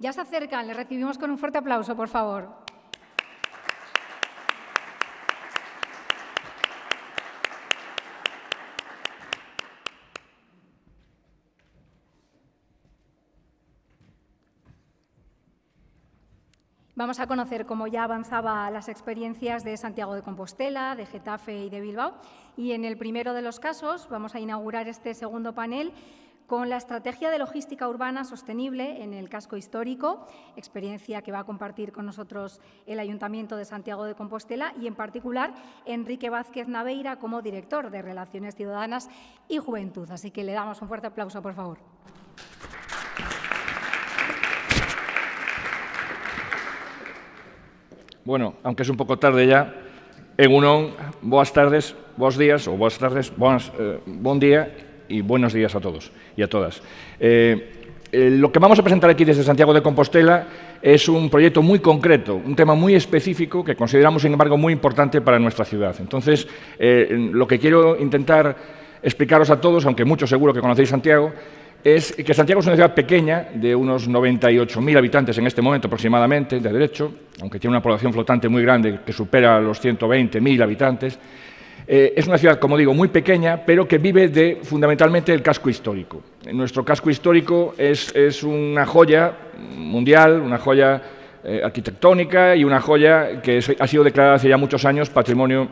Ya se acercan, les recibimos con un fuerte aplauso, por favor. Vamos a conocer, como ya avanzaba, las experiencias de Santiago de Compostela, de Getafe y de Bilbao. Y en el primero de los casos vamos a inaugurar este segundo panel con la estrategia de logística urbana sostenible en el casco histórico, experiencia que va a compartir con nosotros el Ayuntamiento de Santiago de Compostela y, en particular, Enrique Vázquez Naveira como director de Relaciones Ciudadanas y Juventud. Así que le damos un fuerte aplauso, por favor. Bueno, aunque es un poco tarde ya, egunon, boas tardes, buenos días, o buenas tardes, buen día y buenos días a todos y a todas. Lo que vamos a presentar aquí desde Santiago de Compostela es un proyecto muy concreto, un tema muy específico que consideramos, sin embargo, muy importante para nuestra ciudad. Entonces, lo que quiero intentar explicaros a todos, aunque muchos seguro que conocéis Santiago, es que Santiago es una ciudad pequeña, de unos 98.000 habitantes en este momento aproximadamente, de derecho, aunque tiene una población flotante muy grande que supera los 120.000 habitantes. Es una ciudad, como digo, muy pequeña, pero que vive fundamentalmente el casco histórico. Nuestro casco histórico es una joya mundial, una joya arquitectónica y una joya que ha sido declarada hace ya muchos años Patrimonio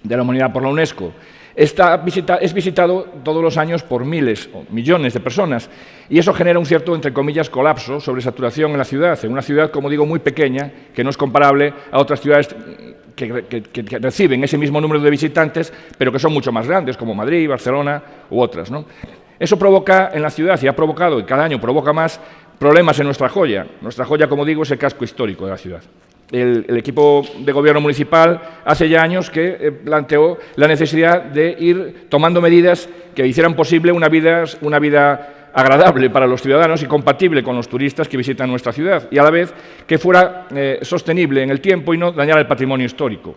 de la Humanidad por la UNESCO. Es visitado todos los años por miles o millones de personas y eso genera un cierto, entre comillas, colapso, sobresaturación en la ciudad, en una ciudad, como digo, muy pequeña, que no es comparable a otras ciudades que reciben ese mismo número de visitantes, pero que son mucho más grandes, como Madrid, Barcelona u otras, ¿no? Eso provoca en la ciudad, y ha provocado, y cada año provoca más, problemas en nuestra joya. Nuestra joya, como digo, es el casco histórico de la ciudad. El equipo de gobierno municipal hace ya años que planteó la necesidad de ir tomando medidas que hicieran posible una vida agradable para los ciudadanos y compatible con los turistas que visitan nuestra ciudad, y a la vez que fuera sostenible en el tiempo y no dañara el patrimonio histórico.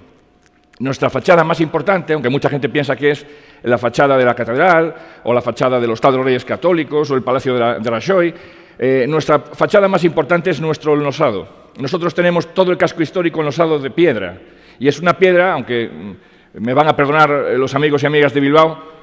Nuestra fachada más importante, aunque mucha gente piensa que es la fachada de la catedral o la fachada del Hostal de los Reyes Católicos o el Palacio de Rajoy, nuestra fachada más importante es nuestro enlosado. Nosotros tenemos todo el casco histórico enlosado de piedra, y es una piedra, aunque me van a perdonar los amigos y amigas de Bilbao,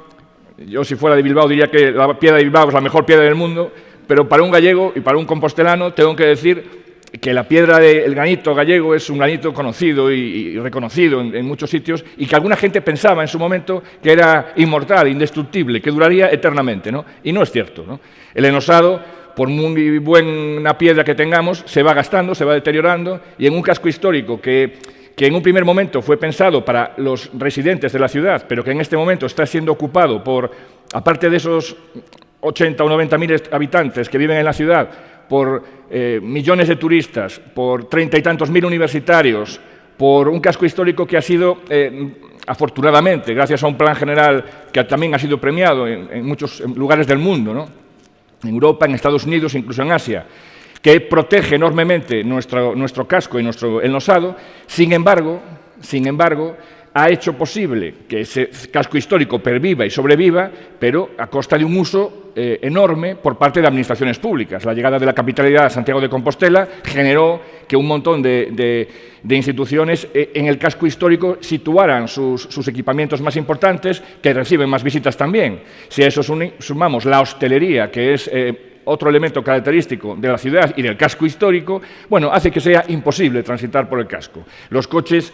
yo si fuera de Bilbao diría que la piedra de Bilbao es la mejor piedra del mundo, pero para un gallego y para un compostelano tengo que decir que la piedra del granito gallego es un granito conocido y reconocido en muchos sitios, y que alguna gente pensaba en su momento que era inmortal, indestructible, que duraría eternamente, ¿no? Y no es cierto, ¿no? El enlosado, por muy buena piedra que tengamos, se va gastando, se va deteriorando, y en un casco histórico que en un primer momento fue pensado para los residentes de la ciudad, pero que en este momento está siendo ocupado por, aparte de esos 80 o 90.000 habitantes que viven en la ciudad, por millones de turistas, por 30 y tantos mil universitarios, por un casco histórico que ha sido, afortunadamente, gracias a un plan general que también ha sido premiado en muchos lugares del mundo, ¿no? En Europa, en Estados Unidos, incluso en Asia, que protege enormemente nuestro casco y nuestro enlosado. Sin embargo, ha hecho posible que ese casco histórico perviva y sobreviva, pero a costa de un uso enorme por parte de administraciones públicas. La llegada de la capitalidad a Santiago de Compostela generó que un montón de instituciones en el casco histórico situaran sus equipamientos más importantes, que reciben más visitas también. Si a eso sumamos la hostelería, que es otro elemento característico de la ciudad y del casco histórico, bueno, hace que sea imposible transitar por el casco. Los coches,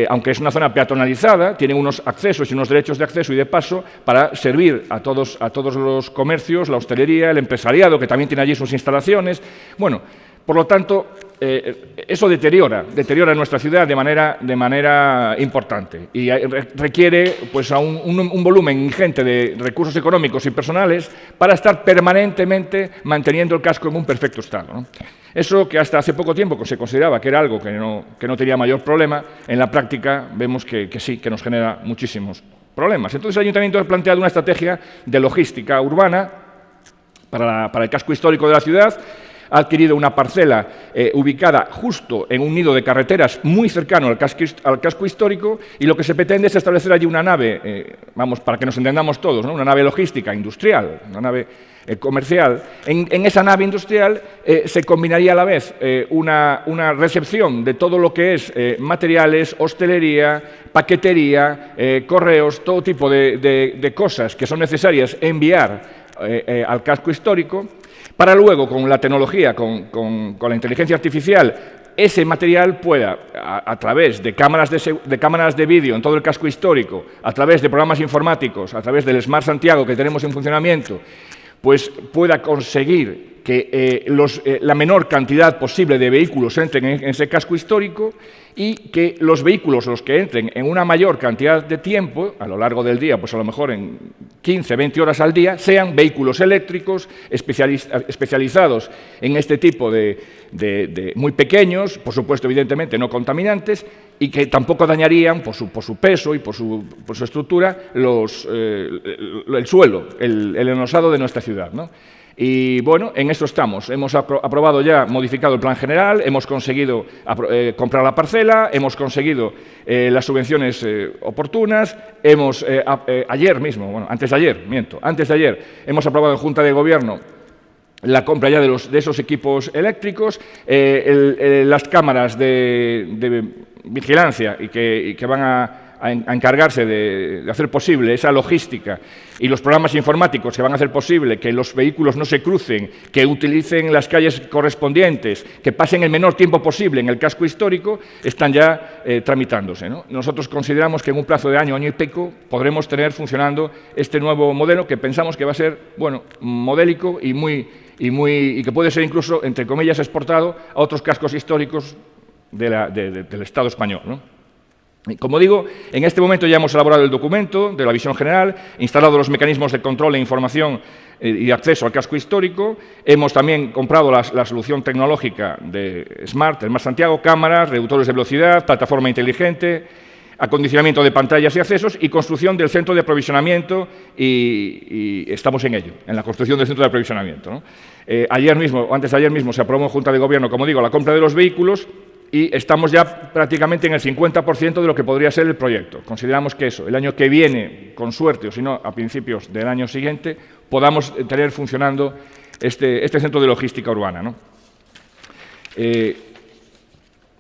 aunque es una zona peatonalizada, tienen unos accesos y unos derechos de acceso y de paso para servir a todos los comercios, la hostelería, el empresariado, que también tiene allí sus instalaciones. Bueno, por lo tanto, eso deteriora nuestra ciudad de manera importante y requiere pues, a un volumen ingente de recursos económicos y personales para estar permanentemente manteniendo el casco en un perfecto estado, ¿no? Eso que hasta hace poco tiempo se consideraba que era algo que no tenía mayor problema, en la práctica vemos que sí, que nos genera muchísimos problemas. Entonces el Ayuntamiento ha planteado una estrategia de logística urbana para el casco histórico de la ciudad. Ha adquirido una parcela ubicada justo en un nido de carreteras muy cercano al casco histórico, y lo que se pretende es establecer allí una nave, para que nos entendamos todos, ¿no? Una nave logística industrial, una nave comercial, en esa nave industrial se combinaría a la vez una recepción de todo lo que es materiales, hostelería, paquetería, correos, todo tipo de cosas que son necesarias enviar al casco histórico, para luego, con la tecnología, con la inteligencia artificial, ese material pueda, a través de cámaras de vídeo en todo el casco histórico, a través de programas informáticos, a través del Smart Santiago que tenemos en funcionamiento, pues pueda conseguir que la menor cantidad posible de vehículos entren en ese casco histórico y que los vehículos, los que entren en una mayor cantidad de tiempo, a lo largo del día, pues a lo mejor en 15, 20 horas al día, sean vehículos eléctricos especializados en este tipo de muy pequeños, por supuesto, evidentemente, no contaminantes, y que tampoco dañarían, por su peso y por su estructura, el suelo, el enosado de nuestra ciudad, ¿no? Y bueno, en eso estamos. Hemos aprobado ya, modificado el plan general, hemos conseguido comprar la parcela, hemos conseguido las subvenciones oportunas, antes de ayer, hemos aprobado en Junta de Gobierno la compra ya de esos equipos eléctricos, las cámaras de vigilancia y que van a encargarse de hacer posible esa logística, y los programas informáticos que van a hacer posible que los vehículos no se crucen, que utilicen las calles correspondientes, que pasen el menor tiempo posible en el casco histórico, están ya tramitándose, ¿no? Nosotros consideramos que en un plazo de año y pico podremos tener funcionando este nuevo modelo, que pensamos que va a ser, bueno, modélico y que puede ser incluso, entre comillas, exportado a otros cascos históricos del Estado español, ¿no? Como digo, en este momento ya hemos elaborado el documento de la visión general, instalado los mecanismos de control e información y acceso al casco histórico. Hemos también comprado la solución tecnológica de Smart, el Smart Santiago, cámaras, reductores de velocidad, plataforma inteligente, acondicionamiento de pantallas y accesos y construcción del centro de aprovisionamiento, y estamos en ello, en la construcción del centro de aprovisionamiento, ¿no? Antes de ayer mismo se aprobó en Junta de Gobierno, como digo, la compra de los vehículos, y estamos ya prácticamente en el 50% de lo que podría ser el proyecto. Consideramos que eso, el año que viene, con suerte, o si no, a principios del año siguiente, podamos tener funcionando este centro de logística urbana, ¿no?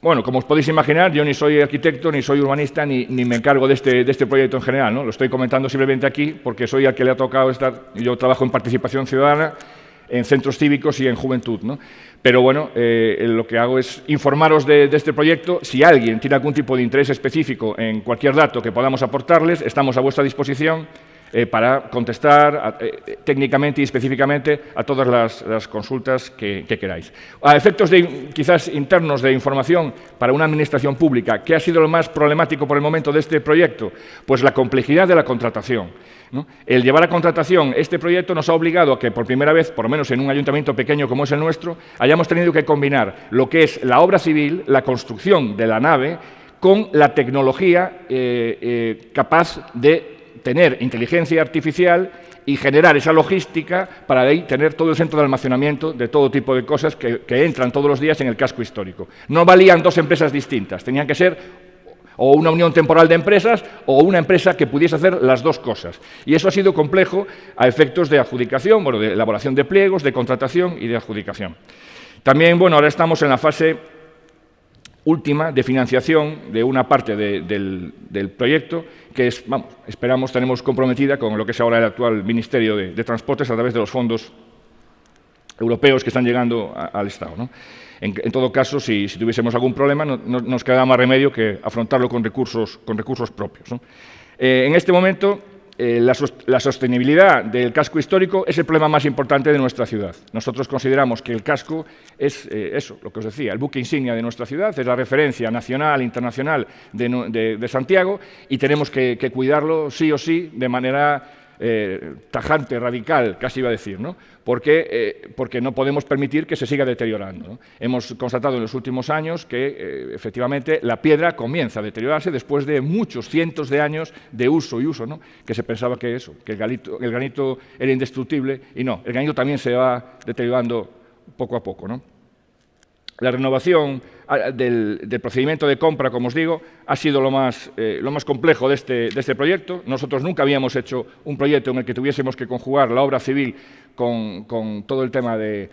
Bueno, como os podéis imaginar, yo ni soy arquitecto, ni soy urbanista, ni me encargo de este proyecto en general, ¿no? Lo estoy comentando simplemente aquí porque soy al que le ha tocado estar. Yo trabajo en participación ciudadana, en centros cívicos y en juventud, ¿no? Pero bueno, lo que hago es informaros de este proyecto. Si alguien tiene algún tipo de interés específico en cualquier dato que podamos aportarles, estamos a vuestra disposición para contestar técnicamente y específicamente a todas las consultas que queráis. A efectos quizás internos de información para una administración pública, ¿qué ha sido lo más problemático por el momento de este proyecto? Pues la complejidad de la contratación, ¿no? El llevar a contratación este proyecto nos ha obligado a que por primera vez, por lo menos en un ayuntamiento pequeño como es el nuestro, hayamos tenido que combinar lo que es la obra civil, la construcción de la nave, con la tecnología capaz de tener inteligencia artificial y generar esa logística para ahí tener todo el centro de almacenamiento de todo tipo de cosas que entran todos los días en el casco histórico. No valían dos empresas distintas, tenían que ser o una unión temporal de empresas o una empresa que pudiese hacer las dos cosas. Y eso ha sido complejo a efectos de adjudicación, bueno, de elaboración de pliegos, de contratación y de adjudicación. También, bueno, ahora estamos en la fase última de financiación de una parte del proyecto que es, tenemos comprometida con lo que es ahora el actual Ministerio de Transportes a través de los fondos europeos que están llegando al Estado, ¿no? En todo caso, si tuviésemos algún problema, no nos queda más remedio que afrontarlo con recursos propios, ¿no? En este momento, la sostenibilidad del casco histórico es el problema más importante de nuestra ciudad. Nosotros consideramos que el casco es eso, lo que os decía, el buque insignia de nuestra ciudad, es la referencia nacional e internacional de Santiago, y tenemos que cuidarlo sí o sí de manera tajante, radical, casi iba a decir, ¿no? Porque no podemos permitir que se siga deteriorando, ¿no? Hemos constatado en los últimos años que efectivamente la piedra comienza a deteriorarse después de muchos cientos de años de uso y uso, ¿no? Que se pensaba que el granito era indestructible, y no, el granito también se va deteriorando poco a poco, ¿no? La renovación del procedimiento de compra, como os digo, ha sido lo más complejo de este proyecto. Nosotros nunca habíamos hecho un proyecto en el que tuviésemos que conjugar la obra civil con todo el tema de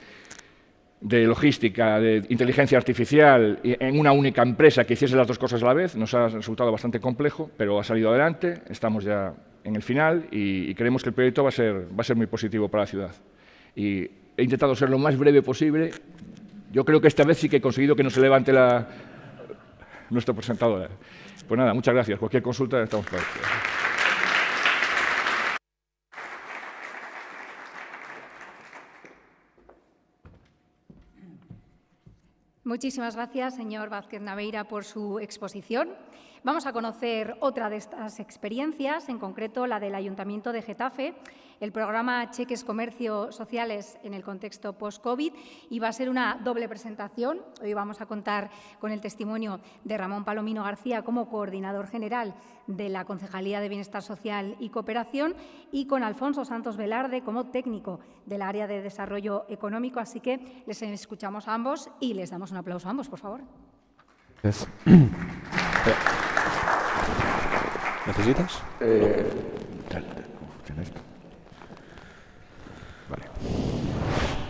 logística, de inteligencia artificial, en una única empresa que hiciese las dos cosas a la vez. Nos ha resultado bastante complejo, pero ha salido adelante. Estamos ya en el final y creemos que el proyecto va a ser muy positivo para la ciudad. Y he intentado ser lo más breve posible. Yo creo que esta vez sí que he conseguido que no se levante nuestra presentadora. Pues nada, muchas gracias. Cualquier consulta estamos para esto. Muchísimas gracias, señor Vázquez Naveira, por su exposición. Vamos a conocer otra de estas experiencias, en concreto la del Ayuntamiento de Getafe, el programa Cheques Comercio Sociales en el contexto post-COVID, y va a ser una doble presentación. Hoy vamos a contar con el testimonio de Ramón Palomino García como coordinador general de la Concejalía de Bienestar Social y Cooperación y con Alfonso Santos Velarde como técnico del área de Desarrollo Económico. Así que les escuchamos a ambos y les damos un aplauso a ambos, por favor. Gracias. ¿Necesitas? Vale.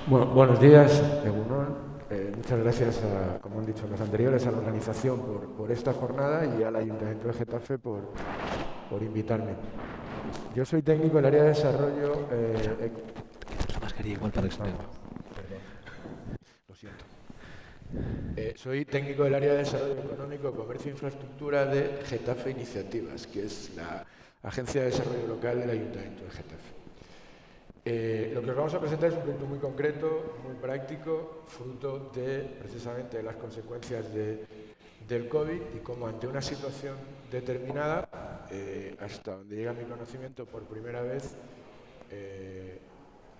Bueno, buenos días, Egunon. Muchas gracias, como han dicho los anteriores, a la organización por esta jornada y al Ayuntamiento de Getafe por invitarme. Yo soy técnico del área de desarrollo... La mascarilla igual para extremo. Lo siento. Soy técnico del área de desarrollo económico, comercio e infraestructura de Getafe Iniciativas, que es la agencia de desarrollo local del Ayuntamiento de Getafe. Lo que os vamos a presentar es un proyecto muy concreto, muy práctico, fruto precisamente de las consecuencias del COVID y cómo ante una situación determinada, hasta donde llega mi conocimiento por primera vez,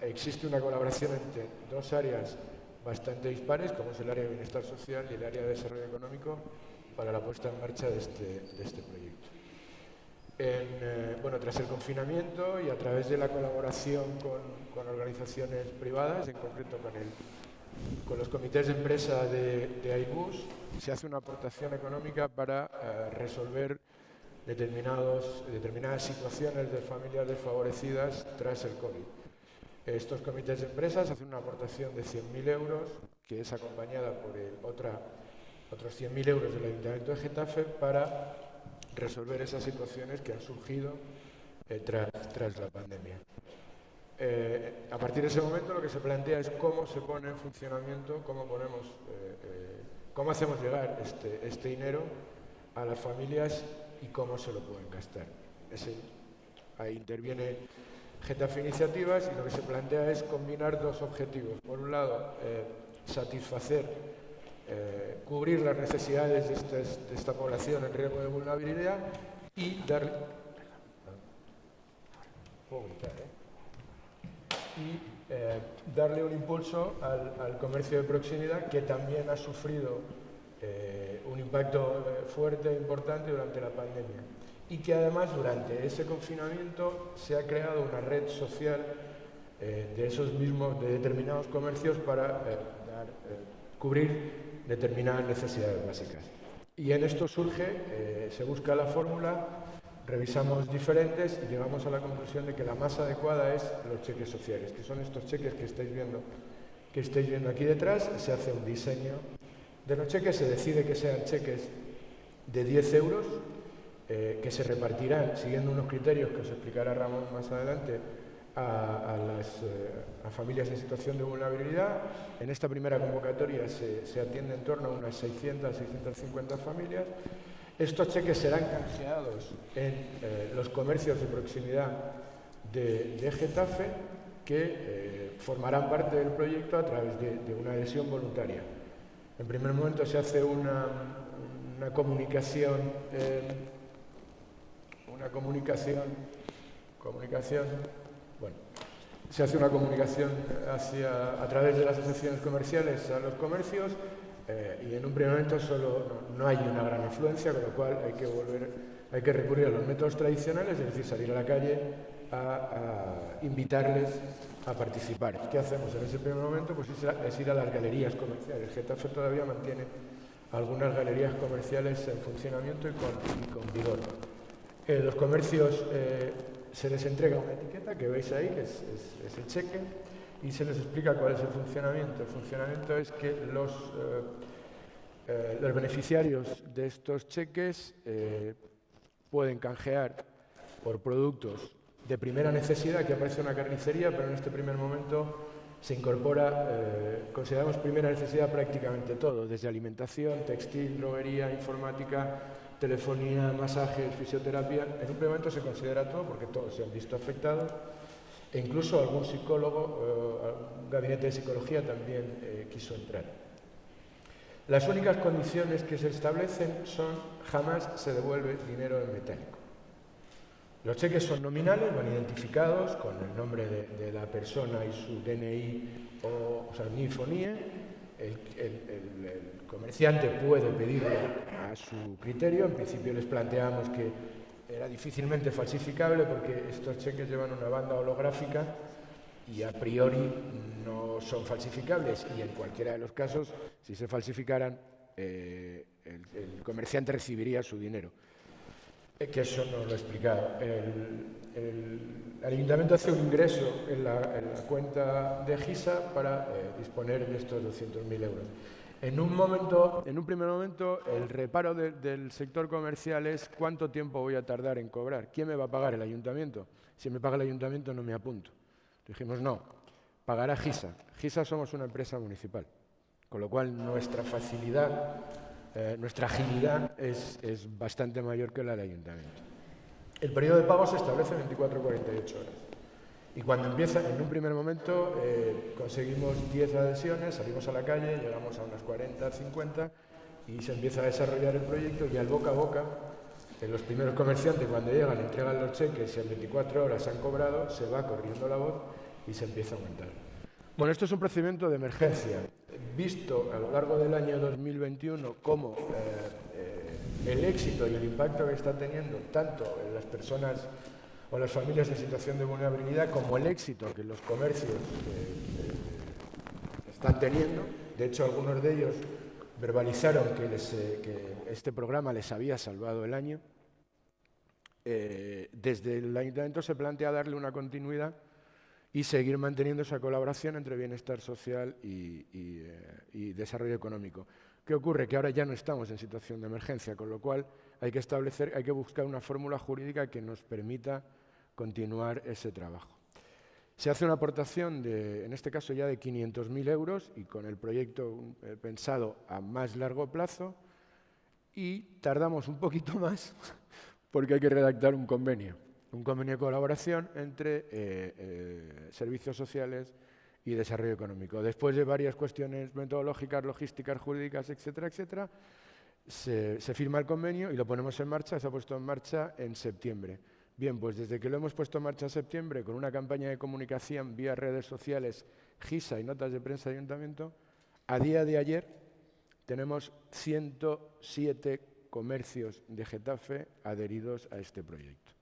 existe una colaboración entre dos áreas bastante dispares, como es el área de bienestar social y el área de desarrollo económico, para la puesta en marcha de este proyecto. Tras el confinamiento y a través de la colaboración con organizaciones privadas, en concreto con los comités de empresa de Airbus, se hace una aportación económica para resolver determinadas situaciones de familias desfavorecidas tras el COVID. Estos comités de empresas hacen una aportación de 100.000 euros, que es acompañada por otros 100.000 euros del Ayuntamiento de Getafe para resolver esas situaciones que han surgido tras la pandemia. A partir de ese momento lo que se plantea es cómo se pone en funcionamiento, cómo hacemos llegar este dinero a las familias y cómo se lo pueden gastar. Ahí interviene Getafe Iniciativas y lo que se plantea es combinar dos objetivos. Por un lado, cubrir las necesidades de esta población en riesgo de vulnerabilidad y darle un impulso al comercio de proximidad, que también ha sufrido un impacto fuerte e importante durante la pandemia. Y que además durante ese confinamiento se ha creado una red social de determinados comercios para cubrir determinadas necesidades básicas. Y en esto se busca la fórmula, revisamos diferentes y llegamos a la conclusión de que la más adecuada es los cheques sociales, que son estos cheques que estáis viendo aquí detrás. Se hace un diseño de los cheques, se decide que sean cheques de 10 euros, que se repartirán siguiendo unos criterios que os explicará Ramón más adelante a familias en situación de vulnerabilidad. En esta primera convocatoria se atiende en torno a unas 600 650 familias. Estos cheques serán canjeados en los comercios de proximidad de Getafe, que formarán parte del proyecto a través de una adhesión voluntaria. En primer momento se hace una comunicación se hace una comunicación a través de las asociaciones comerciales a los comercios y en un primer momento no hay una gran afluencia, con lo cual hay que recurrir a los métodos tradicionales, es decir, salir a la calle a invitarles a participar. ¿Qué hacemos en ese primer momento? Pues es ir a las galerías comerciales. Getafe todavía mantiene algunas galerías comerciales en funcionamiento y con vigor. Los comercios se les entrega una etiqueta que veis ahí, que es el cheque, y se les explica cuál es el funcionamiento. El funcionamiento es que los beneficiarios de estos cheques pueden canjear por productos de primera necesidad, que aparece una carnicería, pero en este primer momento se incorpora, consideramos primera necesidad prácticamente todo, desde alimentación, textil, droguería, informática, telefonía, masajes, fisioterapia. En un primer momento se considera todo, porque todos se han visto afectados, e incluso algún psicólogo, un gabinete de psicología también quiso entrar. Las únicas condiciones que se establecen son: jamás se devuelve dinero en metálico. Los cheques son nominales, van identificados con el nombre de la persona y su DNI o sea, NIF o NIE. El comerciante puede pedirlo a su criterio. En principio les planteamos que era difícilmente falsificable porque estos cheques llevan una banda holográfica y a priori no son falsificables, y en cualquiera de los casos, si se falsificaran, el comerciante recibiría su dinero. Que eso no lo he explicado. El ayuntamiento hace un ingreso en la cuenta de GISA para disponer de estos 200.000 euros. En un primer momento, el reparo del sector comercial es: ¿cuánto tiempo voy a tardar en cobrar? ¿Quién me va a pagar? ¿El ayuntamiento? Si me paga el ayuntamiento, no me apunto. Dijimos: no, pagará GISA. GISA somos una empresa municipal, con lo cual nuestra facilidad, nuestra agilidad es bastante mayor que la del ayuntamiento. El periodo de pago se establece 24 o 48 horas. Y cuando empieza, en un primer momento, conseguimos 10 adhesiones, salimos a la calle, llegamos a unas 40, 50, y se empieza a desarrollar el proyecto, y al boca a boca, los primeros comerciantes, cuando llegan, entregan los cheques y en 24 horas han cobrado, se va corriendo la voz y se empieza a aumentar. Bueno, esto es un procedimiento de emergencia. Visto a lo largo del año 2021 cómo el éxito y el impacto que está teniendo tanto en las personas o las familias en situación de vulnerabilidad, como el éxito que los comercios están teniendo. De hecho, algunos de ellos verbalizaron que este programa les había salvado el año. Desde el ayuntamiento se plantea darle una continuidad y seguir manteniendo esa colaboración entre bienestar social y desarrollo económico. ¿Qué ocurre? Que ahora ya no estamos en situación de emergencia, con lo cual hay que buscar una fórmula jurídica que nos permita continuar ese trabajo. Se hace una aportación, en este caso ya de 500.000 euros, y con el proyecto pensado a más largo plazo, y tardamos un poquito más porque hay que redactar un convenio de colaboración entre servicios sociales y desarrollo económico. Después de varias cuestiones metodológicas, logísticas, jurídicas, etcétera, etcétera, se firma el convenio y lo ponemos en marcha. Se ha puesto en marcha en septiembre. Bien, pues desde que lo hemos puesto en marcha en septiembre, con una campaña de comunicación vía redes sociales, GISA y notas de prensa de ayuntamiento, a día de ayer tenemos 107 comercios de Getafe adheridos a este proyecto.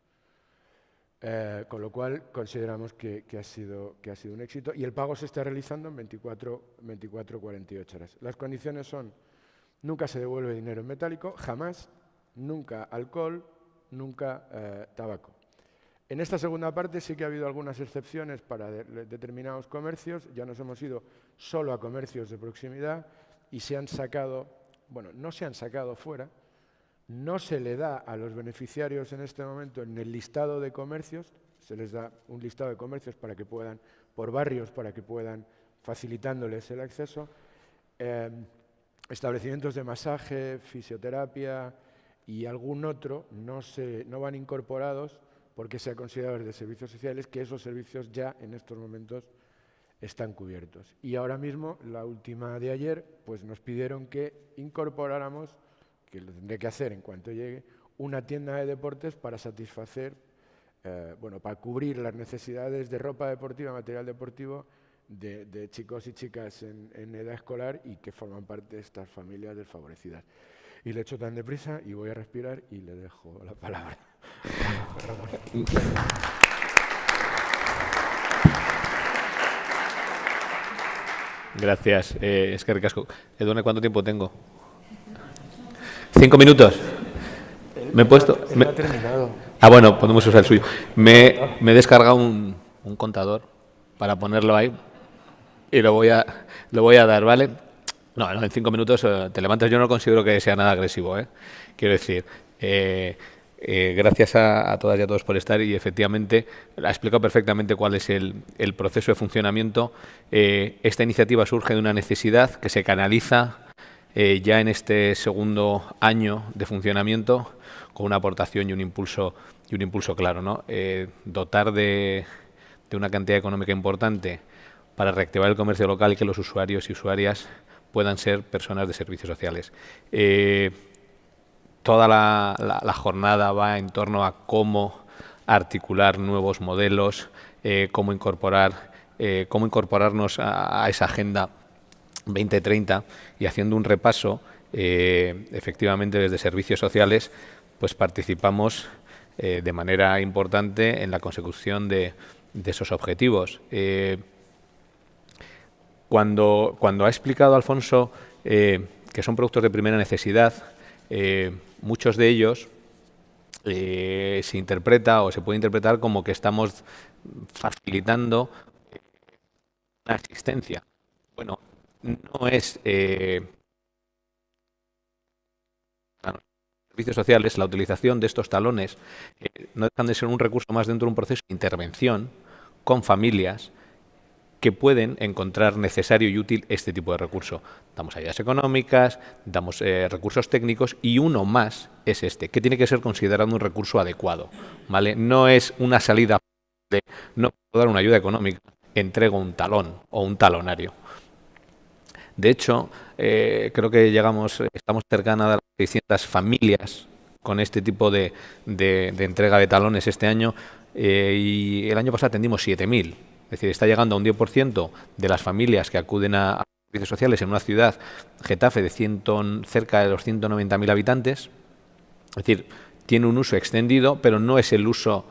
Con lo cual consideramos que ha sido un éxito, y el pago se está realizando en 24-48 horas. Las condiciones son: nunca se devuelve dinero en metálico, jamás, nunca alcohol, nunca tabaco. En esta segunda parte sí que ha habido algunas excepciones para determinados comercios. Ya nos hemos ido solo a comercios de proximidad y se han sacado, bueno, no se han sacado fuera. No se le da a los beneficiarios en este momento en el listado de comercios, se les da un listado de comercios para que puedan, por barrios, para que puedan, facilitándoles el acceso. Establecimientos de masaje, fisioterapia y algún otro no van incorporados porque se ha considerado desde servicios sociales que esos servicios ya en estos momentos están cubiertos. Y ahora mismo, la última de ayer, pues nos pidieron que incorporáramos, que lo tendré que hacer en cuanto llegue, una tienda de deportes para satisfacer, para cubrir las necesidades de ropa deportiva, material deportivo de chicos y chicas en edad escolar y que forman parte de estas familias desfavorecidas. Y le echo tan deprisa y voy a respirar y le dejo la palabra. Gracias. Es que ricasco. Edurne, ¿cuánto tiempo tengo? 5 minutos. Me he puesto... No ha terminado. Bueno, podemos usar el suyo. Me he descargado un contador para ponerlo ahí y lo voy a dar, ¿vale? No, en 5 minutos te levantas. Yo no considero que sea nada agresivo, ¿eh? Quiero decir, gracias a todas y a todos por estar, y efectivamente ha explicado perfectamente cuál es el proceso de funcionamiento. Esta iniciativa surge de una necesidad que se canaliza ya en este segundo año de funcionamiento con una aportación y un impulso claro, ¿no? Dotar de una cantidad económica importante para reactivar el comercio local y que los usuarios y usuarias puedan ser personas de servicios sociales. Toda la jornada va en torno a cómo articular nuevos modelos, cómo incorporarnos a esa agenda 2030, y haciendo un repaso, efectivamente desde servicios sociales, pues participamos de manera importante en la consecución de esos objetivos. Cuando ha explicado Alfonso que son productos de primera necesidad, muchos de ellos se interpreta o se puede interpretar como que estamos facilitando la asistencia. Bueno, no es... servicios sociales, la utilización de estos talones no dejan de ser un recurso más dentro de un proceso de intervención con familias que pueden encontrar necesario y útil este tipo de recurso. Damos ayudas económicas, damos recursos técnicos, y uno más es este, que tiene que ser considerado un recurso adecuado, ¿vale? No es una salida de no puedo dar una ayuda económica, entrego un talón o un talonario. De hecho, creo que estamos cercanos a las 600 familias con este tipo de entrega de talones este año, y el año pasado atendimos 7.000. Es decir, está llegando a un 10% de las familias que acuden a servicios sociales en una ciudad, Getafe, de cerca de los 190.000 habitantes. Es decir, tiene un uso extendido, pero no es el uso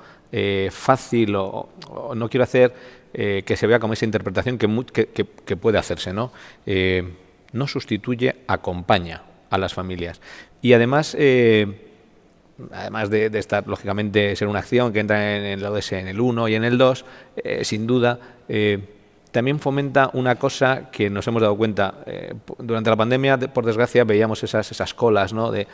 fácil, o no quiero hacer que se vea como esa interpretación que puede hacerse, ¿no? No sustituye, acompaña a las familias. Y además de estar, lógicamente, ser una acción que entra en el ODS en el 1 y en el 2, sin duda, también fomenta una cosa que nos hemos dado cuenta. Durante la pandemia, por desgracia, veíamos esas colas, ¿no?, de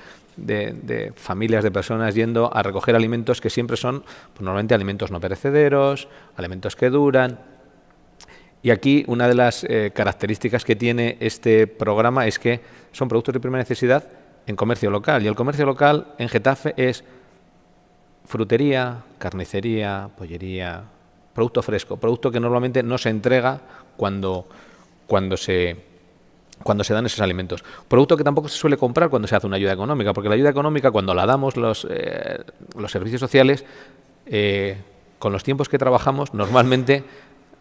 familias, de personas yendo a recoger alimentos que siempre son, pues, normalmente alimentos no perecederos, alimentos que duran. Y aquí una de las características que tiene este programa es que son productos de primera necesidad en comercio local. Y el comercio local en Getafe es frutería, carnicería, pollería, producto fresco, producto que normalmente no se entrega cuando se dan esos alimentos. Producto que tampoco se suele comprar cuando se hace una ayuda económica, porque la ayuda económica, cuando la damos los servicios sociales, con los tiempos que trabajamos, normalmente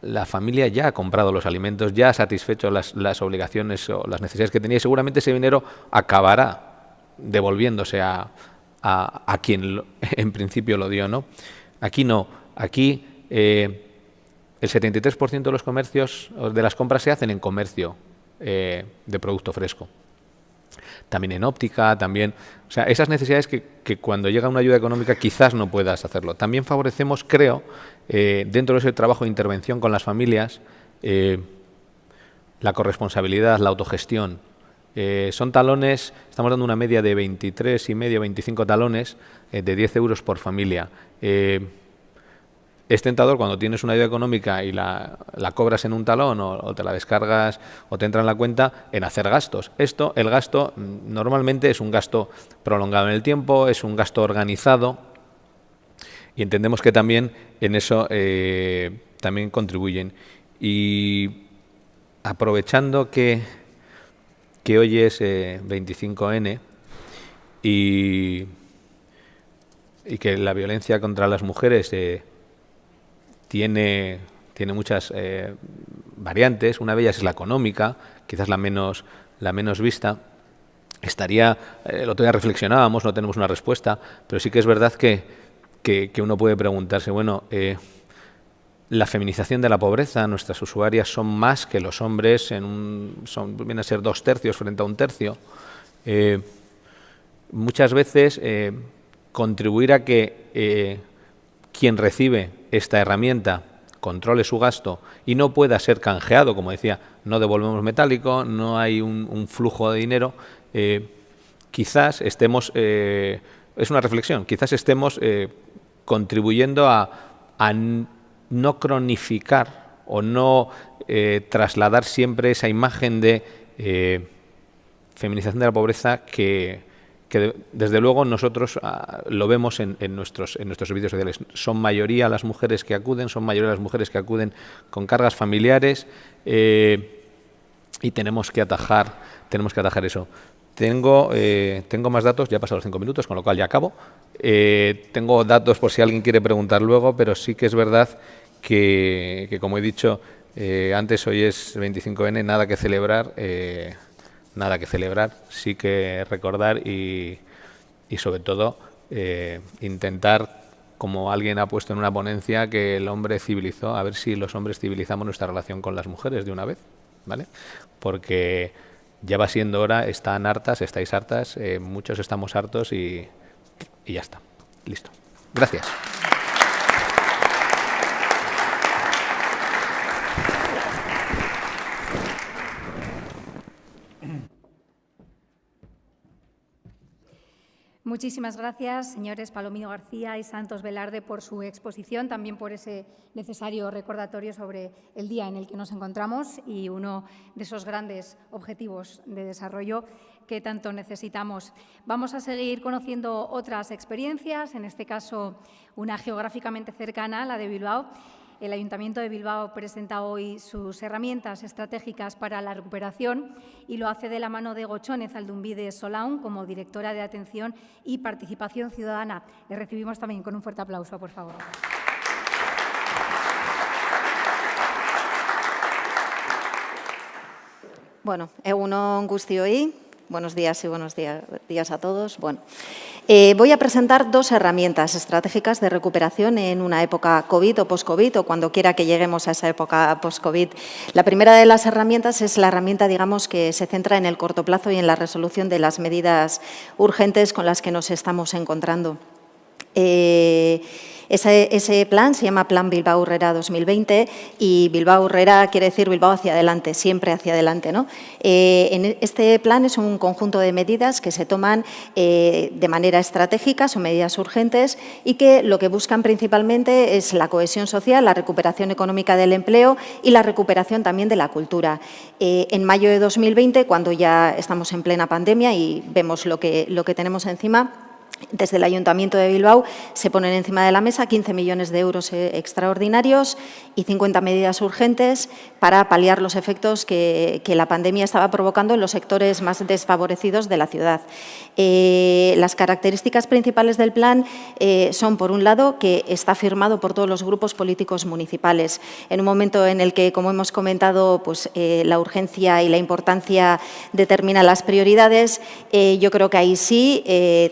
la familia ya ha comprado los alimentos, ya ha satisfecho las obligaciones o las necesidades que tenía, y seguramente ese dinero acabará devolviéndose a quien en principio lo dio, ¿no? Aquí no. Aquí el 73% de los comercios, de las compras, se hacen en comercio de producto fresco. También en óptica, también... O sea, esas necesidades que cuando llega una ayuda económica quizás no puedas hacerlo. También favorecemos, creo, dentro de ese trabajo de intervención con las familias, la corresponsabilidad, la autogestión. Son talones, estamos dando una media de 23,5, 25 talones de 10 euros por familia. Es tentador cuando tienes una ayuda económica y la cobras en un talón o te la descargas o te entra en la cuenta, en hacer gastos. El gasto normalmente es un gasto prolongado en el tiempo, es un gasto organizado, y entendemos que también en eso también contribuyen. Y aprovechando que hoy es 25N y que la violencia contra las mujeres tiene muchas variantes. Una de ellas es la económica, quizás la menos vista. El otro día reflexionábamos, no tenemos una respuesta, pero sí que es verdad que uno puede preguntarse, bueno, la feminización de la pobreza. Nuestras usuarias son más que los hombres, vienen a ser 2 tercios frente a 1 tercio. Muchas veces contribuir a que quien recibe esta herramienta controle su gasto y no pueda ser canjeado, como decía, no devolvemos metálico, no hay un flujo de dinero, quizás estemos, es una reflexión, quizás estemos contribuyendo a no cronificar o no trasladar siempre esa imagen de feminización de la pobreza que desde luego nosotros lo vemos en nuestros servicios sociales. Son mayoría las mujeres que acuden, con cargas familiares y tenemos que atajar eso. Tengo más datos, ya he pasado los 5 minutos, con lo cual ya acabo. Tengo datos por si alguien quiere preguntar luego, pero sí que es verdad que como he dicho antes, hoy es 25N, nada que celebrar, sí que recordar y sobre todo intentar, como alguien ha puesto en una ponencia, que el hombre civilizó, a ver si los hombres civilizamos nuestra relación con las mujeres de una vez, ¿vale? Porque ya va siendo hora, están hartas, estáis hartas, muchos estamos hartos y ya está. Listo. Gracias. Muchísimas gracias, señores Palomino García y Santos Velarde, por su exposición, también por ese necesario recordatorio sobre el día en el que nos encontramos y uno de esos grandes objetivos de desarrollo que tanto necesitamos. Vamos a seguir conociendo otras experiencias, en este caso una geográficamente cercana, la de Bilbao. El Ayuntamiento de Bilbao presenta hoy sus herramientas estratégicas para la recuperación y lo hace de la mano de Gochone Zaldunbide Solaun como directora de Atención y Participación Ciudadana. Le recibimos también con un fuerte aplauso, por favor. Bueno, egunon guztioi. Buenos días y buenos días a todos. Bueno, voy a presentar 2 herramientas estratégicas de recuperación en una época COVID o post-COVID o cuando quiera que lleguemos a esa época post-COVID. La primera de las herramientas es la herramienta, digamos, que se centra en el corto plazo y en la resolución de las medidas urgentes con las que nos estamos encontrando. Ese plan se llama Plan Bilbao Aurrera 2020 y Bilbao Aurrera quiere decir Bilbao hacia adelante, siempre hacia adelante, ¿no? Este plan es un conjunto de medidas que se toman de manera estratégica, son medidas urgentes y que lo que buscan principalmente es la cohesión social, la recuperación económica del empleo y la recuperación también de la cultura. En mayo de 2020, cuando ya estamos en plena pandemia y vemos lo que tenemos encima, desde el Ayuntamiento de Bilbao se ponen encima de la mesa 15 millones de euros extraordinarios y 50 medidas urgentes para paliar los efectos que la pandemia estaba provocando en los sectores más desfavorecidos de la ciudad. Las características principales del plan son, por un lado, que está firmado por todos los grupos políticos municipales. En un momento en el que, como hemos comentado, pues, la urgencia y la importancia determinan las prioridades, yo creo que ahí sí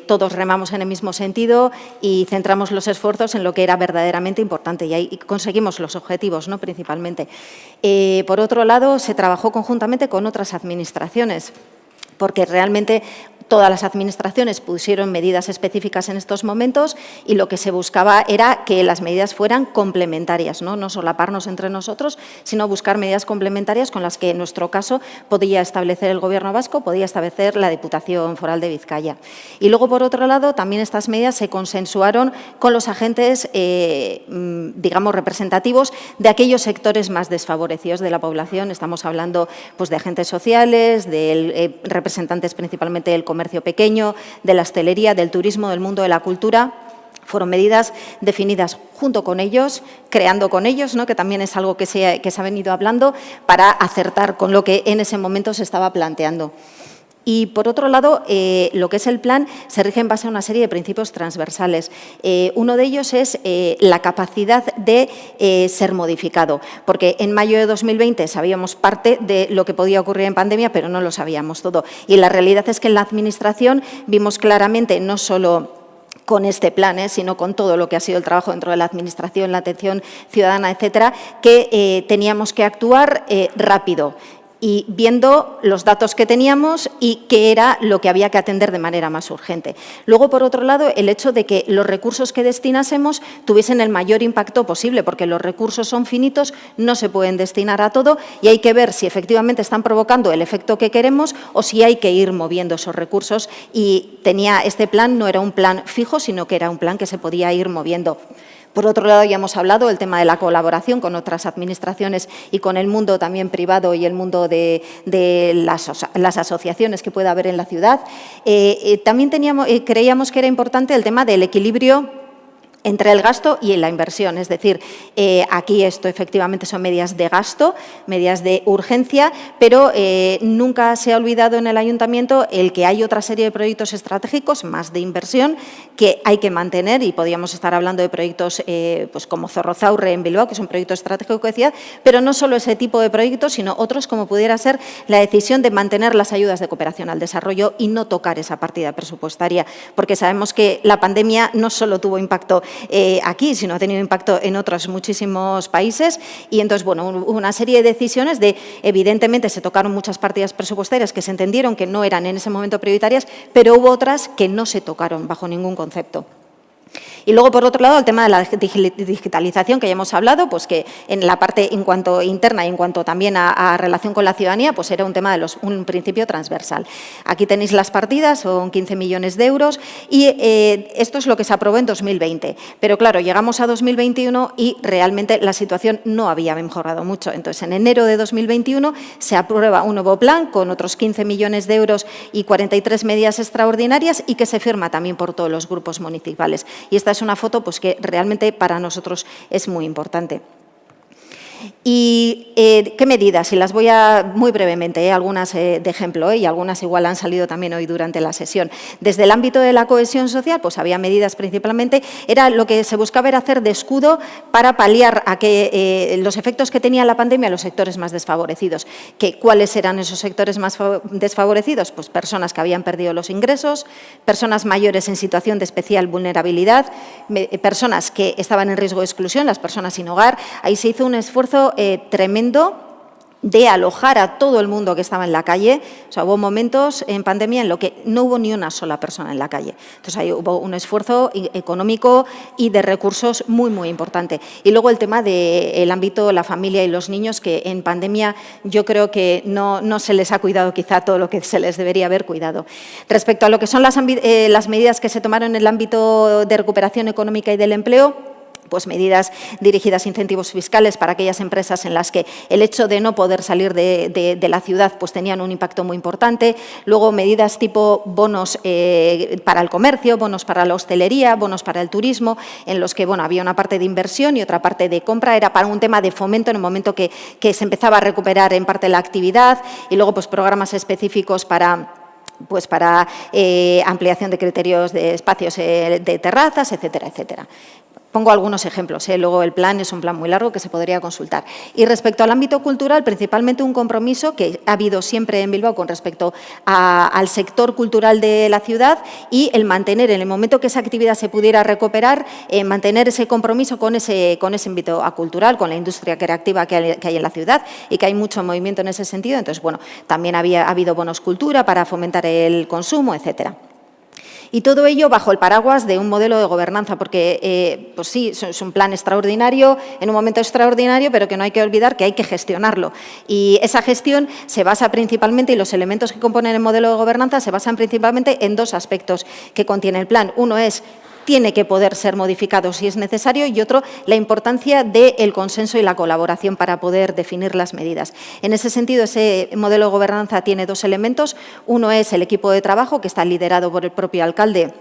todos remamos en el mismo sentido y centramos los esfuerzos en lo que era verdaderamente importante y ahí conseguimos los objetivos, ¿no? Principalmente. Por otro lado, se trabajó conjuntamente con otras administraciones, porque realmente todas las administraciones pusieron medidas específicas en estos momentos y lo que se buscaba era que las medidas fueran complementarias, no solaparnos entre nosotros, sino buscar medidas complementarias con las que, en nuestro caso, podía establecer el Gobierno vasco, podía establecer la Diputación Foral de Vizcaya. Y luego, por otro lado, también estas medidas se consensuaron con los agentes, digamos, representativos de aquellos sectores más desfavorecidos de la población. Estamos hablando, pues, de agentes sociales, de representantes principalmente del comercio pequeño, de la hostelería, del turismo, del mundo de la cultura. Fueron medidas definidas junto con ellos, creando con ellos, ¿no? Que también es algo que se ha venido hablando, para acertar con lo que en ese momento se estaba planteando. Y, por otro lado, lo que es el plan se rige en base a una serie de principios transversales. Uno de ellos es la capacidad de ser modificado, porque en mayo de 2020 sabíamos parte de lo que podía ocurrir en pandemia, pero no lo sabíamos todo. Y la realidad es que en la Administración vimos claramente no solo con este plan, sino con todo lo que ha sido el trabajo dentro de la Administración, la atención ciudadana, etcétera, que teníamos que actuar rápido y viendo los datos que teníamos y qué era lo que había que atender de manera más urgente. Luego, por otro lado, el hecho de que los recursos que destinásemos tuviesen el mayor impacto posible, porque los recursos son finitos, no se pueden destinar a todo y hay que ver si efectivamente están provocando el efecto que queremos o si hay que ir moviendo esos recursos. Y este plan no era un plan fijo, sino que era un plan que se podía ir moviendo. Por otro lado, ya hemos hablado del tema de la colaboración con otras administraciones y con el mundo también privado y el mundo de las asociaciones que pueda haber en la ciudad. También creíamos que era importante el tema del equilibrio entre el gasto y la inversión. Es decir, aquí esto efectivamente son medidas de gasto, medidas de urgencia, pero nunca se ha olvidado en el Ayuntamiento el que hay otra serie de proyectos estratégicos, más de inversión, que hay que mantener, y podríamos estar hablando de proyectos pues como Zorrozaurre en Bilbao, que es un proyecto estratégico de ciudad, pero no solo ese tipo de proyectos, sino otros como pudiera ser la decisión de mantener las ayudas de cooperación al desarrollo y no tocar esa partida presupuestaria, porque sabemos que la pandemia no solo tuvo impacto aquí, sino ha tenido impacto en otros muchísimos países. Y entonces, bueno, hubo una serie de decisiones evidentemente se tocaron muchas partidas presupuestarias que se entendieron que no eran en ese momento prioritarias, pero hubo otras que no se tocaron bajo ningún concepto. Y luego, por otro lado, el tema de la digitalización, que ya hemos hablado, pues que en la parte en cuanto interna y en cuanto también a relación con la ciudadanía, pues era un tema de un principio transversal. Aquí tenéis las partidas, son 15 millones de euros y esto es lo que se aprobó en 2020. Pero claro, llegamos a 2021 y realmente la situación no había mejorado mucho. Entonces, en enero de 2021 se aprueba un nuevo plan con otros 15 millones de euros y 43 medidas extraordinarias y que se firma también por todos los grupos municipales. Y esta es una foto pues, que realmente para nosotros es muy importante. ¿Y qué medidas? Y las voy a, muy brevemente, algunas de ejemplo, y algunas igual han salido también hoy durante la sesión. Desde el ámbito de la cohesión social, pues había medidas principalmente, era lo que se buscaba era hacer de escudo para paliar a que los efectos que tenía la pandemia en los sectores más desfavorecidos. ¿Cuáles eran esos sectores más desfavorecidos? Pues personas que habían perdido los ingresos, personas mayores en situación de especial vulnerabilidad, personas que estaban en riesgo de exclusión, las personas sin hogar. Ahí se hizo un esfuerzo tremendo de alojar a todo el mundo que estaba en la calle. O sea, hubo momentos en pandemia en lo que no hubo ni una sola persona en la calle. Entonces, ahí hubo un esfuerzo económico y de recursos muy, muy importante. Y luego el tema del ámbito de la familia y los niños, que en pandemia yo creo que no se les ha cuidado quizá todo lo que se les debería haber cuidado. Respecto a lo que son las medidas que se tomaron en el ámbito de recuperación económica y del empleo, pues medidas dirigidas a incentivos fiscales para aquellas empresas en las que el hecho de no poder salir de la ciudad pues tenían un impacto muy importante. Luego medidas tipo bonos para el comercio, bonos para la hostelería, bonos para el turismo, en los que bueno, había una parte de inversión y otra parte de compra. Era para un tema de fomento en el momento que se empezaba a recuperar en parte la actividad, y luego pues programas específicos para ampliación de criterios de espacios de terrazas, etcétera, etcétera. Pongo algunos ejemplos, luego el plan es un plan muy largo que se podría consultar. Y respecto al ámbito cultural, principalmente un compromiso que ha habido siempre en Bilbao con respecto al sector cultural de la ciudad y el mantener, en el momento que esa actividad se pudiera recuperar, mantener ese compromiso con ese ámbito cultural, con la industria creativa que hay en la ciudad y que hay mucho movimiento en ese sentido. Entonces, bueno, también ha habido bonos cultura para fomentar el consumo, etcétera. Y todo ello bajo el paraguas de un modelo de gobernanza, porque, pues sí, es un plan extraordinario, en un momento extraordinario, pero que no hay que olvidar que hay que gestionarlo. Y esa gestión se basa principalmente, y los elementos que componen el modelo de gobernanza se basan principalmente en dos aspectos que contiene el plan. Uno es tiene que poder ser modificado si es necesario, y otro, la importancia del consenso y la colaboración para poder definir las medidas. En ese sentido, ese modelo de gobernanza tiene dos elementos. Uno es el equipo de trabajo, que está liderado por el propio alcalde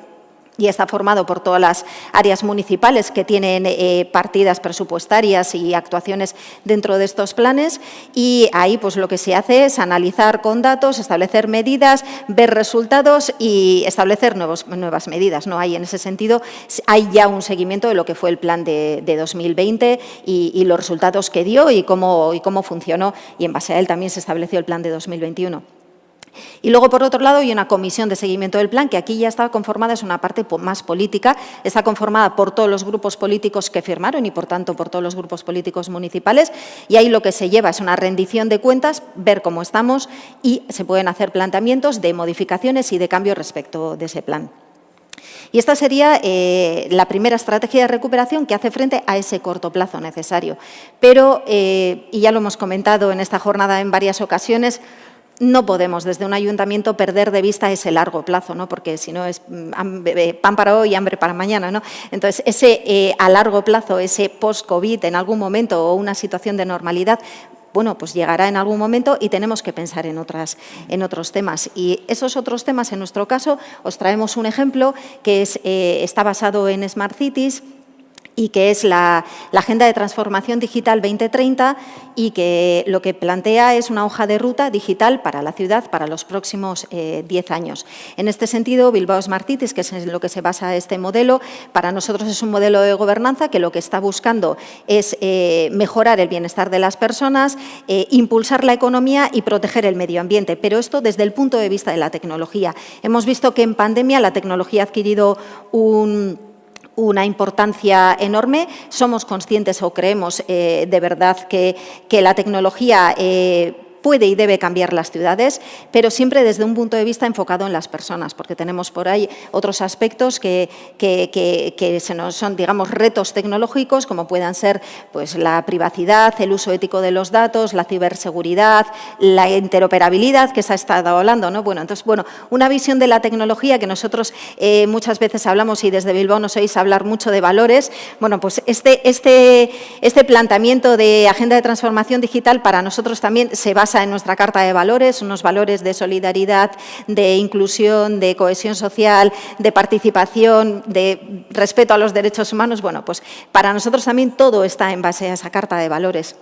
y está formado por todas las áreas municipales que tienen partidas presupuestarias y actuaciones dentro de estos planes, y ahí pues lo que se hace es analizar con datos, establecer medidas, ver resultados y establecer nuevas medidas, ¿no? Hay en ese sentido, hay ya un seguimiento de lo que fue el plan de 2020 y los resultados que dio y cómo funcionó, y en base a él también se estableció el plan de 2021. Y luego, por otro lado, hay una comisión de seguimiento del plan, que aquí ya está conformada, es una parte más política, está conformada por todos los grupos políticos que firmaron y, por tanto, por todos los grupos políticos municipales, y ahí lo que se lleva es una rendición de cuentas, ver cómo estamos y se pueden hacer planteamientos de modificaciones y de cambios respecto de ese plan. Y esta sería la primera estrategia de recuperación que hace frente a ese corto plazo necesario. Pero, y ya lo hemos comentado en esta jornada en varias ocasiones, no podemos desde un ayuntamiento perder de vista ese largo plazo, ¿no? Porque si no es pan para hoy y hambre para mañana, ¿no? Entonces, ese a largo plazo, ese post-COVID en algún momento o una situación de normalidad, bueno, pues llegará en algún momento y tenemos que pensar en otros temas. Y esos otros temas, en nuestro caso, os traemos un ejemplo que está basado en Smart Cities, y que es la Agenda de Transformación Digital 2030 y que lo que plantea es una hoja de ruta digital para la ciudad para los próximos 10 años. En este sentido, Bilbao Smart Cities, que es en lo que se basa este modelo, para nosotros es un modelo de gobernanza que lo que está buscando es mejorar el bienestar de las personas, impulsar la economía y proteger el medio ambiente, pero esto desde el punto de vista de la tecnología. Hemos visto que en pandemia la tecnología ha adquirido una importancia enorme. Somos conscientes o creemos de verdad que la tecnología puede y debe cambiar las ciudades, pero siempre desde un punto de vista enfocado en las personas, porque tenemos por ahí otros aspectos que se nos son, digamos, retos tecnológicos, como puedan ser pues, la privacidad, el uso ético de los datos, la ciberseguridad, la interoperabilidad, que se ha estado hablando, ¿no? Bueno, entonces, bueno, una visión de la tecnología que nosotros muchas veces hablamos y desde Bilbao nos oís hablar mucho de valores. Bueno, pues este planteamiento de agenda de transformación digital para nosotros también se basa en nuestra Carta de Valores, unos valores de solidaridad, de inclusión, de cohesión social, de participación, de respeto a los derechos humanos. Bueno, pues para nosotros también todo está en base a esa Carta de Valores.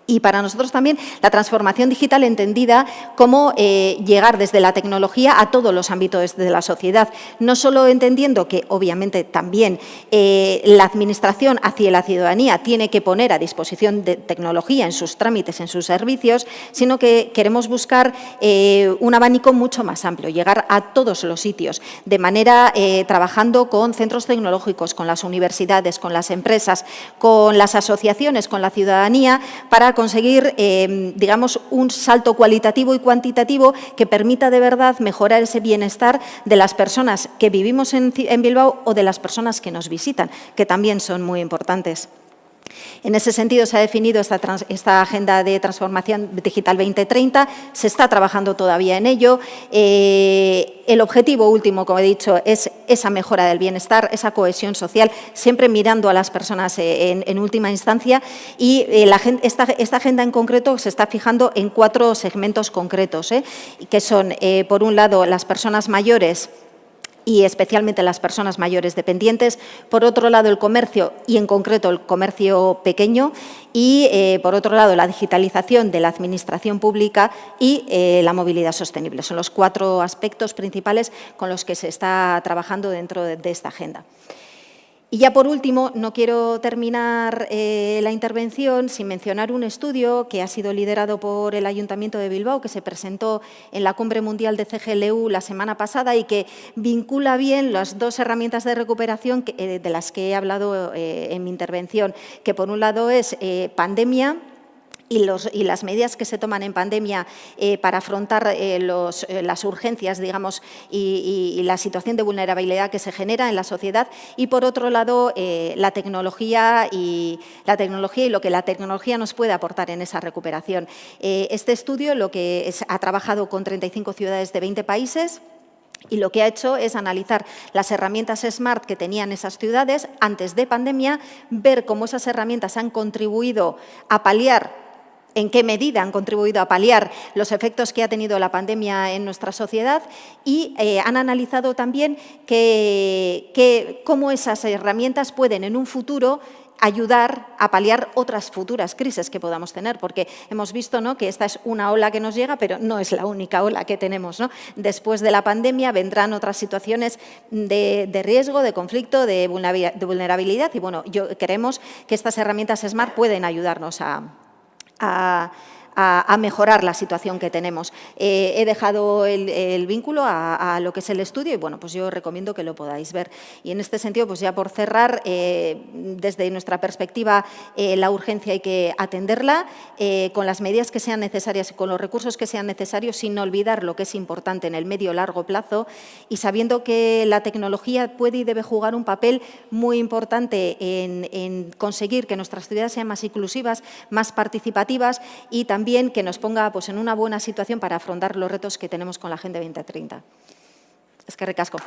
Y para nosotros también la transformación digital entendida como llegar desde la tecnología a todos los ámbitos de la sociedad, no solo entendiendo que obviamente también la administración hacia la ciudadanía tiene que poner a disposición de tecnología en sus trámites, en sus servicios, sino que queremos buscar un abanico mucho más amplio, llegar a todos los sitios, de manera trabajando con centros tecnológicos, con las universidades, con las empresas, con las asociaciones, con la ciudadanía, para conseguir, digamos, un salto cualitativo y cuantitativo que permita de verdad mejorar ese bienestar de las personas que vivimos en Bilbao o de las personas que nos visitan, que también son muy importantes. En ese sentido, se ha definido esta Agenda de Transformación Digital 2030, se está trabajando todavía en ello. El objetivo último, como he dicho, es esa mejora del bienestar, esa cohesión social, siempre mirando a las personas en última instancia. Y esta agenda en concreto se está fijando en 4 segmentos concretos, que son, por un lado, las personas mayores y especialmente las personas mayores dependientes, por otro lado el comercio y en concreto el comercio pequeño y por otro lado la digitalización de la administración pública y la movilidad sostenible. Son los 4 aspectos principales con los que se está trabajando dentro de esta agenda. Y ya por último, no quiero terminar la intervención sin mencionar un estudio que ha sido liderado por el Ayuntamiento de Bilbao, que se presentó en la Cumbre Mundial de CGLU la semana pasada y que vincula bien las 2 herramientas de recuperación de las que he hablado en mi intervención, que por un lado es pandemia, y las medidas que se toman en pandemia para afrontar las urgencias, digamos, y la situación de vulnerabilidad que se genera en la sociedad, y por otro lado la tecnología y lo que la tecnología nos puede aportar en esa recuperación. Este estudio ha trabajado con 35 ciudades de 20 países. Y lo que ha hecho es analizar las herramientas SMART que tenían esas ciudades antes de pandemia, ver cómo esas herramientas han contribuido a paliar, en qué medida han contribuido a paliar los efectos que ha tenido la pandemia en nuestra sociedad y han analizado también cómo esas herramientas pueden en un futuro ayudar a paliar otras futuras crisis que podamos tener, porque hemos visto, ¿no?, que esta es una ola que nos llega, pero no es la única ola que tenemos, ¿no? Después de la pandemia vendrán otras situaciones de riesgo, de conflicto, de vulnerabilidad y, bueno, creemos que estas herramientas SMART pueden ayudarnos a a mejorar la situación que tenemos. He dejado el vínculo a lo que es el estudio y, bueno, pues yo recomiendo que lo podáis ver. Y en este sentido, pues ya por cerrar, desde nuestra perspectiva, la urgencia hay que atenderla con las medidas que sean necesarias y con los recursos que sean necesarios, sin olvidar lo que es importante en el medio y largo plazo y sabiendo que la tecnología puede y debe jugar un papel muy importante en conseguir que nuestras ciudades sean más inclusivas, más participativas y también que nos ponga pues, en una buena situación para afrontar los retos que tenemos con la Agenda 2030. Eskerrik asko.